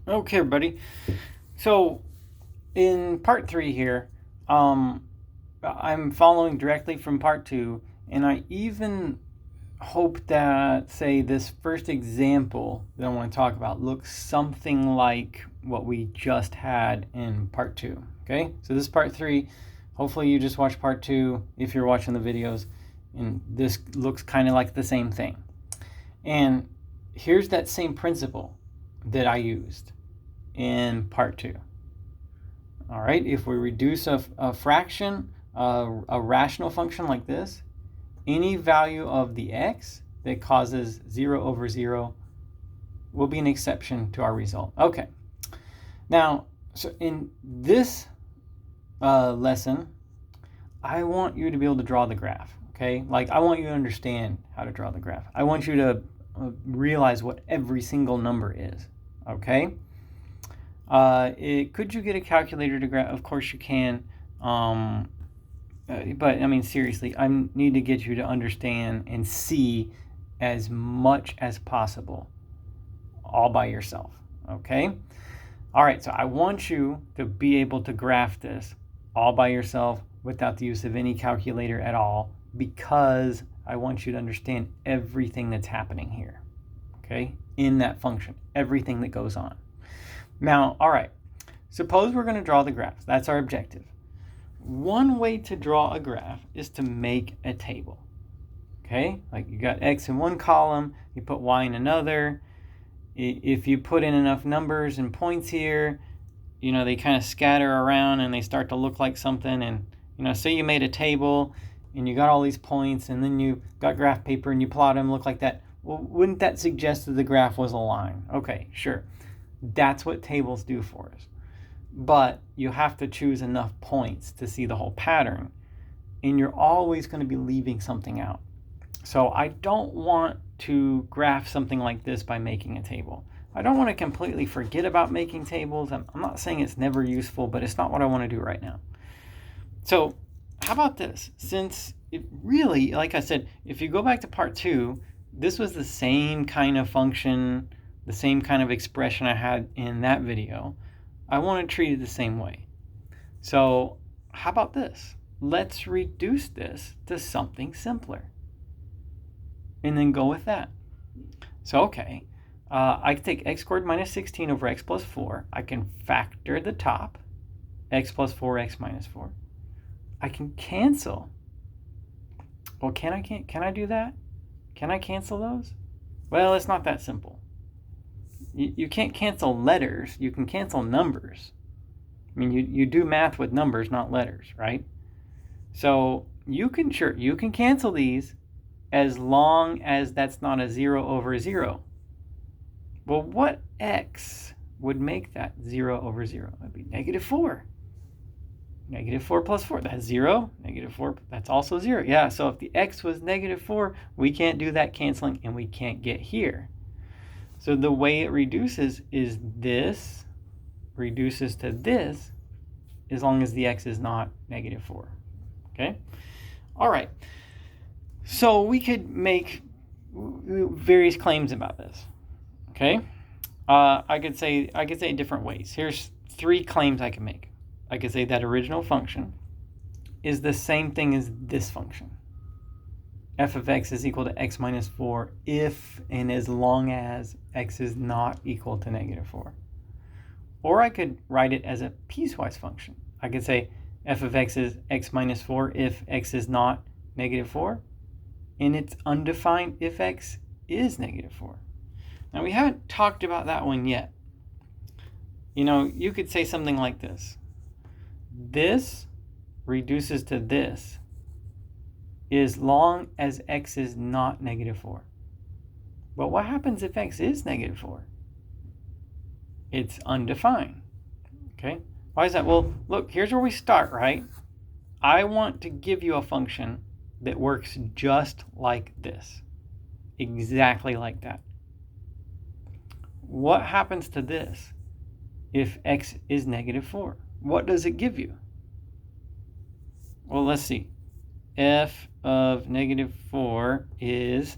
Okay, everybody. So in part 3 here, I'm following directly from part 2, and I even hope that, say, this first example that I want to talk about looks something like what we just had in part 2. Okay, so this is part 3. Hopefully you just watched part 2 if you're watching the videos, and this looks kind of like the same thing. And here's that same principle that I used in part 2. All right, if we reduce a fraction, a rational function like this, any value of the x that causes 0 over 0 will be an exception to our result. Okay, now, so in this lesson, I want you to be able to draw the graph, okay? Like, I want you to understand how to draw the graph. I want you to realize what every single number is, okay? Could you get a calculator to graph? Of course you can. But I mean, seriously, I need to get you to understand and see as much as possible all by yourself, okay? All right, so I want you to be able to graph this all by yourself without the use of any calculator at all, because I want you to understand everything that's happening here, okay, in that function, everything that goes on. Now, all right, suppose we're going to draw the graph. That's our objective. One way to draw a graph is to make a table, okay? Like, you got x in one column, you put y in another. If you put in enough numbers and points here, you know, they kind of scatter around and they start to look like something. And, you know, say you made a table and you got all these points, and then you got graph paper and you plot them, look like that. Well, wouldn't that suggest that the graph was a line? Okay, sure. That's what tables do for us. But you have to choose enough points to see the whole pattern, and you're always going to be leaving something out. So I don't want to graph something like this by making a table. I don't want to completely forget about making tables. I'm not saying it's never useful, but it's not what I want to do right now. So how about this? Since it really, like I said, if you go back to part 2, this was the same kind of function, the same kind of expression I had in that video. I want to treat it the same way. So how about this? Let's reduce this to something simpler, and then go with that. So, okay, I can take x squared minus 16 over x plus 4. I can factor the top, x plus 4, x minus 4. I can cancel. Well, can I do that? Can I cancel those? Well, it's not that simple. You can't cancel letters. You can cancel numbers. I mean, you do math with numbers, not letters, right? So you can cancel these as long as that's not a 0 over 0. Well, what x would make that 0 over 0? That'd be negative 4. Negative 4 plus 4, that's 0. Negative 4, that's also 0. Yeah, so if the x was negative 4, we can't do that canceling, and we can't get here. So the way it reduces is this reduces to this as long as the x is not negative 4. Okay? All right. So we could make various claims about this. Okay? I could say different ways. Here's 3 claims I can make. I could say that original function is the same thing as this function. F of x is equal to x minus 4 if and as long as x is not equal to negative 4. Or I could write it as a piecewise function. I could say f of x is x minus 4 if x is not negative 4, and it's undefined if x is negative 4. Now, we haven't talked about that one yet. You know, you could say something like this. This reduces to this as long as x is not negative 4. But what happens if x is negative 4? It's undefined. Okay? Why is that? Well, look, here's where we start, right? I want to give you a function that works just like this. Exactly like that. What happens to this if x is negative 4? What does it give you? Well, let's see. F of negative 4 is,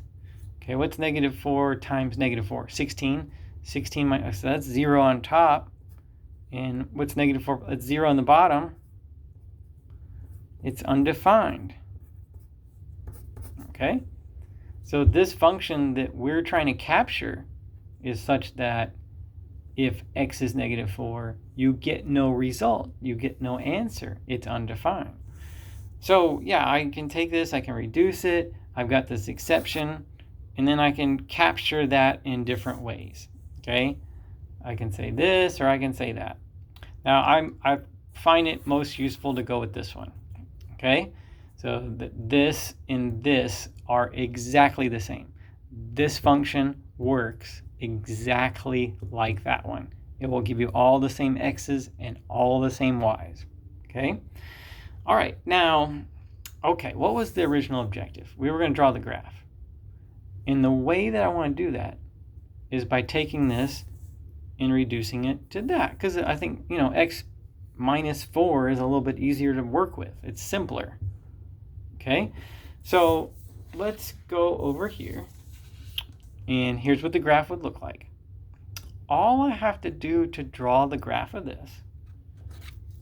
okay, what's negative 4 times negative 4? 16. 16 minus, so that's 0 on top. And what's negative 4? It's 0 on the bottom. It's undefined. Okay? So this function that we're trying to capture is such that if x is negative 4, you get no result. You get no answer. It's undefined. So yeah, I can take this, I can reduce it. I've got this exception, and then I can capture that in different ways. Okay? I can say this or I can say that. Now I find it most useful to go with this one. Okay? So this and this are exactly the same. This function works exactly like that one. It will give you all the same x's and all the same y's. Okay? All right, now, okay, what was the original objective? We were going to draw the graph. And the way that I want to do that is by taking this and reducing it to that. Because I think, x minus 4 is a little bit easier to work with. It's simpler. Okay, so let's go over here. And here's what the graph would look like. All I have to do to draw the graph of this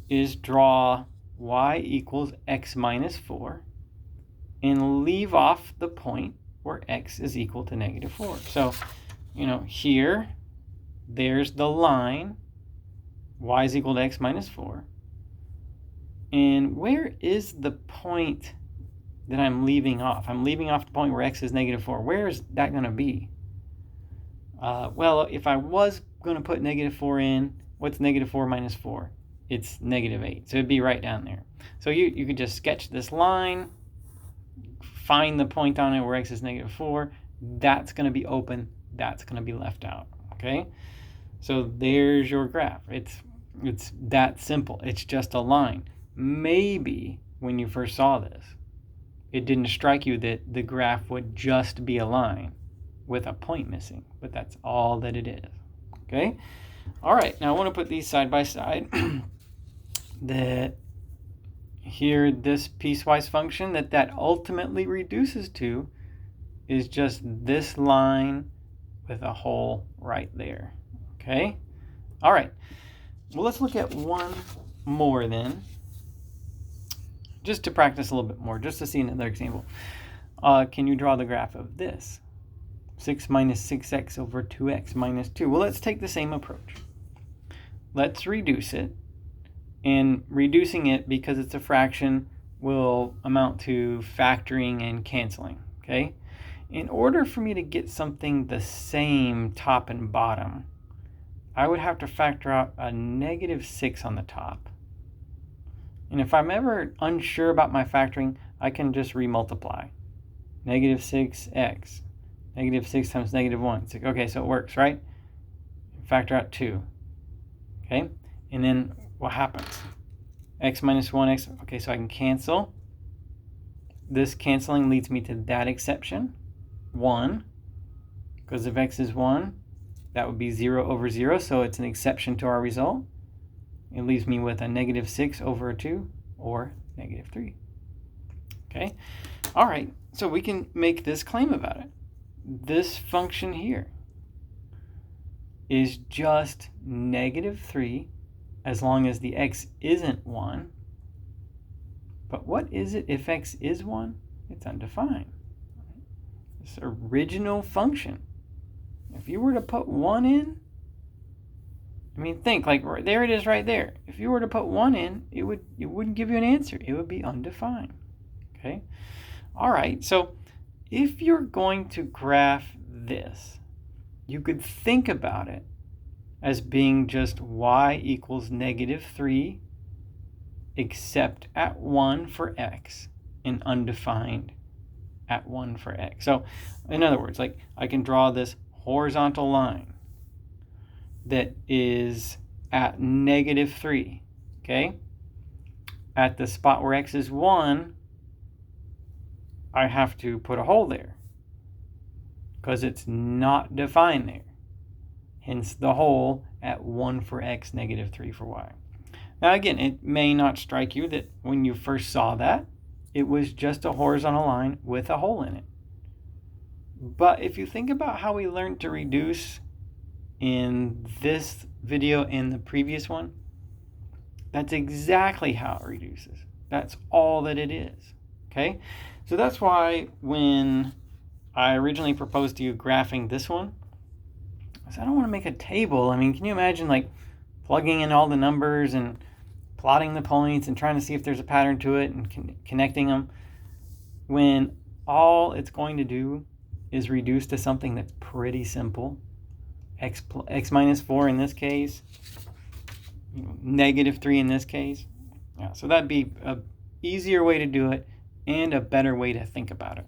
is draw y equals x minus 4 and leave off the point where x is equal to negative 4. So, here, there's the line, y is equal to x minus 4. And where is the point that I'm leaving off? I'm leaving off the point where x is negative 4. Where is that going to be? Well, if I was going to put negative 4 in, what's negative 4 minus 4? It's negative 8. So it'd be right down there. So you could just sketch this line, find the point on it where x is negative 4. That's going to be open. That's going to be left out. Okay? So there's your graph. It's that simple. It's just a line. Maybe when you first saw this, it didn't strike you that the graph would just be a line with a point missing, but that's all that it is. Okay? All right, now I want to put these side by side. That here, this piecewise function that ultimately reduces to is just this line with a hole right there. Okay? All right. Well, let's look at one more then, just to practice a little bit more, just to see another example. Can you draw the graph of this? 6 minus 6x over 2x minus 2. Well, let's take the same approach. Let's reduce it. And reducing it, because it's a fraction, will amount to factoring and canceling. Okay? In order for me to get something the same top and bottom, I would have to factor out a negative 6 on the top. And if I'm ever unsure about my factoring, I can just remultiply. Negative 6x. Negative 6 times negative 1. Okay, so it works, right? Factor out 2. Okay? And then what happens? X minus 1x. Okay, so I can cancel. This canceling leads me to that exception. 1. Because if x is 1, that would be 0 over 0. So it's an exception to our result. It leaves me with a negative 6 over 2 or negative 3. Okay? All right, so we can make this claim about it. This function here is just negative 3 as long as the x isn't 1. But what is it if x is 1? It's undefined. This original function, if you were to put 1 in, think, like, there it is right there. If you were to put 1 in, it wouldn't give you an answer. It would be undefined. Okay? All right, so if you're going to graph this, you could think about it as being just y equals negative 3, except at 1 for x, and undefined at 1 for x. So, in other words, like, I can draw this horizontal line that is at negative 3, okay? At the spot where x is 1, I have to put a hole there because it's not defined there. Hence the hole at 1 for x, negative 3 for y. Now again, it may not strike you that when you first saw that, it was just a horizontal line with a hole in it. But if you think about how we learned to reduce in this video and the previous one, that's exactly how it reduces. That's all that it is. Okay? So that's why when I originally proposed to you graphing this one, I said, I don't want to make a table. I mean, can you imagine like plugging in all the numbers and plotting the points and trying to see if there's a pattern to it and connecting them, when all it's going to do is reduce to something that's pretty simple. X minus 4 in this case, negative 3 in this case. Yeah, so that'd be an easier way to do it and a better way to think about it.